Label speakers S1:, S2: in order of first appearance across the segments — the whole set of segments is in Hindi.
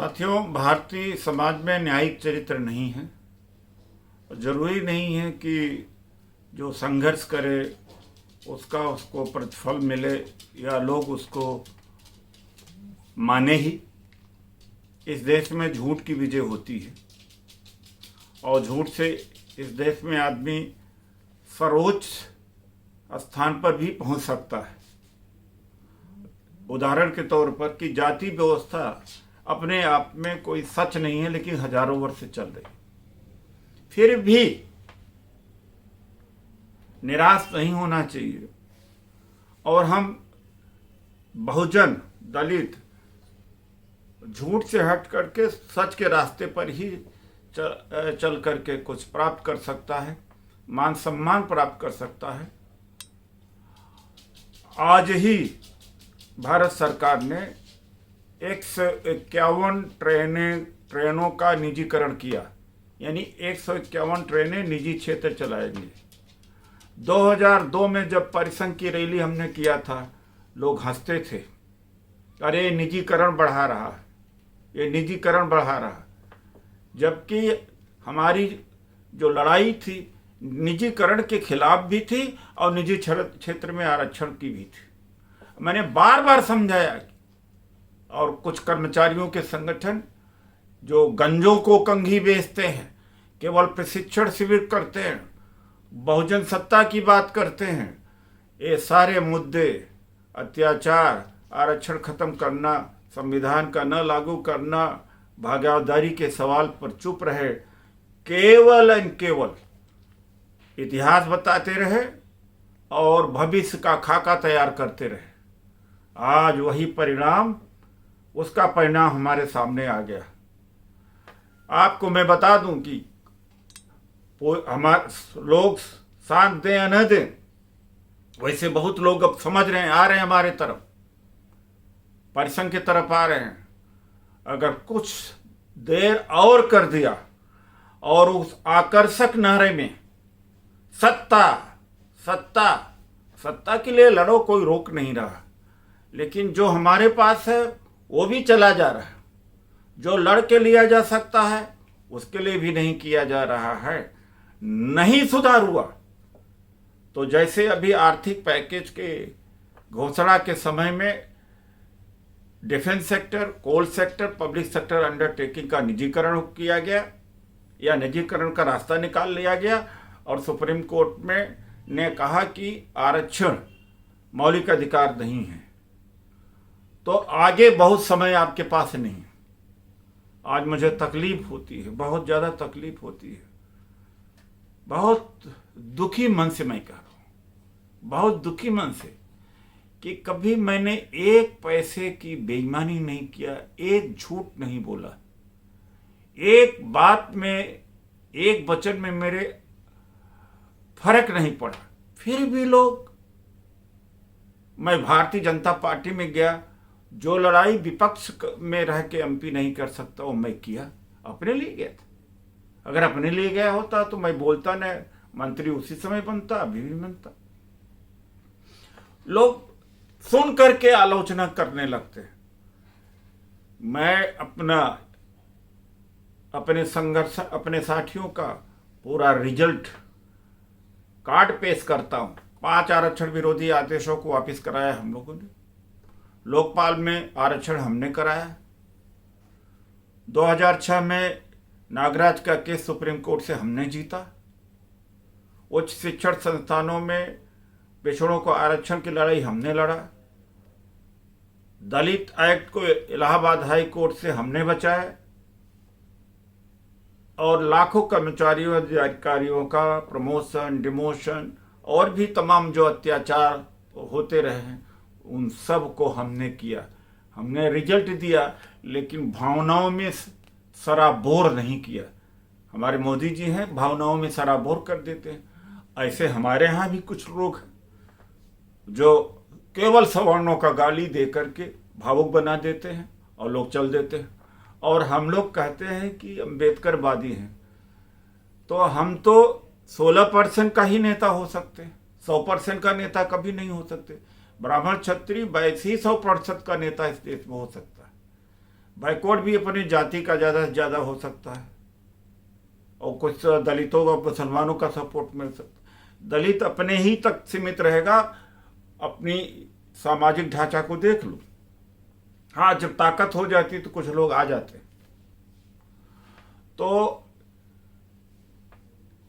S1: साथियों, भारतीय समाज में न्यायिक चरित्र नहीं है। जरूरी नहीं है कि जो संघर्ष करे उसको प्रतिफल मिले या लोग उसको माने ही। इस देश में झूठ की विजय होती है और झूठ से इस देश में आदमी सर्वोच्च स्थान पर भी पहुंच सकता है। उदाहरण के तौर पर कि जाति व्यवस्था अपने आप में कोई सच नहीं है, लेकिन हजारों वर्ष से चल रही। फिर भी निराश नहीं होना चाहिए और हम बहुजन दलित झूठ से हट करके सच के रास्ते पर ही चल करके कुछ प्राप्त कर सकता है, मान सम्मान प्राप्त कर सकता है। आज ही भारत सरकार ने 151 ट्रेनों का निजीकरण किया, यानी 151 ट्रेनें निजी क्षेत्र चलाएंगे। 2002 में जब परिसंघ की रैली हमने किया था, लोग हंसते थे, अरे निजीकरण बढ़ा रहा है, ये निजीकरण बढ़ा रहा है। जबकि हमारी जो लड़ाई थी निजीकरण के खिलाफ भी थी और निजी क्षेत्र में आरक्षण की भी थी। मैंने बार बार समझाया और कुछ कर्मचारियों के संगठन जो गंजों को कंघी बेचते हैं, केवल प्रशिक्षण शिविर करते हैं, बहुजन सत्ता की बात करते हैं, ये सारे मुद्दे अत्याचार, आरक्षण खत्म करना, संविधान का न लागू करना, भागीदारी के सवाल पर चुप रहे, केवल एंड केवल इतिहास बताते रहे और भविष्य का खाका तैयार करते रहे। आज वही परिणाम, उसका परिणाम हमारे सामने आ गया। आपको मैं बता दूं कि हमारे लोग साथ दें या न दें, वैसे बहुत लोग अब समझ रहे हैं, आ रहे हैं हमारे तरफ, परिसंघ की तरफ आ रहे हैं। अगर कुछ देर और कर दिया और उस आकर्षक नारे में सत्ता सत्ता सत्ता के लिए लड़ो, कोई रोक नहीं रहा, लेकिन जो हमारे पास है वो भी चला जा रहा है। जो लड़ के लिया जा सकता है उसके लिए भी नहीं किया जा रहा है। नहीं सुधार हुआ तो जैसे अभी आर्थिक पैकेज के घोषणा के समय में defence sector, coal sector, public sector undertaking का निजीकरण किया गया या निजीकरण का रास्ता निकाल लिया गया और सुप्रीम कोर्ट में ने कहा कि आरक्षण मौलिक अधिकार नहीं है, तो आगे बहुत समय आपके पास नहीं है। आज मुझे तकलीफ होती है, बहुत ज़्यादा तकलीफ होती है, बहुत दुखी मन से मैं कह रहा हूँ, बहुत दुखी मन से कि कभी मैंने एक पैसे की बेईमानी नहीं किया, एक झूठ नहीं बोला, एक बात में, एक वचन में मेरे फर्क नहीं पड़ा। फिर भी लोग, मैं भारतीय जनता पार्टी में गया, जो लड़ाई विपक्ष में रह के एमपी नहीं कर सकता वो मैं किया, अपने लिए गया था। अगर अपने लिए गया होता तो मैं बोलता न, मंत्री उसी समय बनता, अभी भी बनता। लोग सुन करके आलोचना करने लगते। मैं अपने संघर्ष, अपने साथियों का पूरा रिजल्ट कार्ड पेश करता हूं। 5 आरक्षण विरोधी आदेशों को वापस कराया हम लोगों ने, लोकपाल में आरक्षण हमने कराया, 2006 में नागराज का केस सुप्रीम कोर्ट से हमने जीता, उच्च शिक्षण संस्थानों में पिछड़ों को आरक्षण की लड़ाई हमने लड़ा, दलित एक्ट को इलाहाबाद हाई कोर्ट से हमने बचाया और लाखों कर्मचारियों अधिकारियों का प्रमोशन, डिमोशन और भी तमाम जो अत्याचार होते रहे हैं उन सब को हमने किया। हमने रिजल्ट दिया, लेकिन भावनाओं में सराबोर नहीं किया। हमारे मोदी जी हैं, भावनाओं में सराबोर कर देते हैं। ऐसे हमारे यहाँ भी कुछ लोग हैं जो केवल सवर्णों का गाली दे करके भावुक बना देते हैं और लोग चल देते हैं। और हम लोग कहते हैं कि अम्बेडकरवादी हैं, तो हम तो 16% का ही नेता हो सकते हैं, 100% का नेता कभी नहीं हो सकते। ब्राह्मण क्षत्रिय वैसे ही 100% का नेता इस देश में हो सकता है। बैकवर्ड भी अपनी जाति का ज़्यादा से ज़्यादा हो सकता है, और कुछ दलितों का, मुसलमानों का सपोर्ट मिल सकता है। दलित अपने ही तक सीमित रहेगा। अपनी सामाजिक ढांचा को देख लो। हाँ, जब ताकत हो जाती तो कुछ लोग आ जाते। तो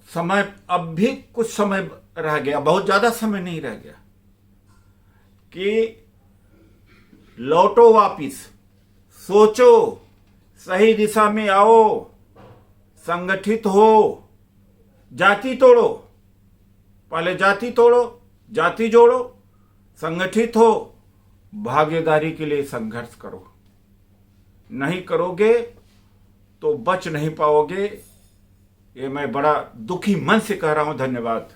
S1: समय, अब भी कुछ समय रह गया, बहुत ज्यादा समय नहीं रह गया कि लौटो वापिस, सोचो, सही दिशा में आओ, संगठित हो, जाति तोड़ो। पहले जाति तोड़ो, जाति जोड़ो, संगठित हो, भागीदारी के लिए संघर्ष करो। नहीं करोगे तो बच नहीं पाओगे। ये मैं बड़ा दुखी मन से कह रहा हूं। धन्यवाद।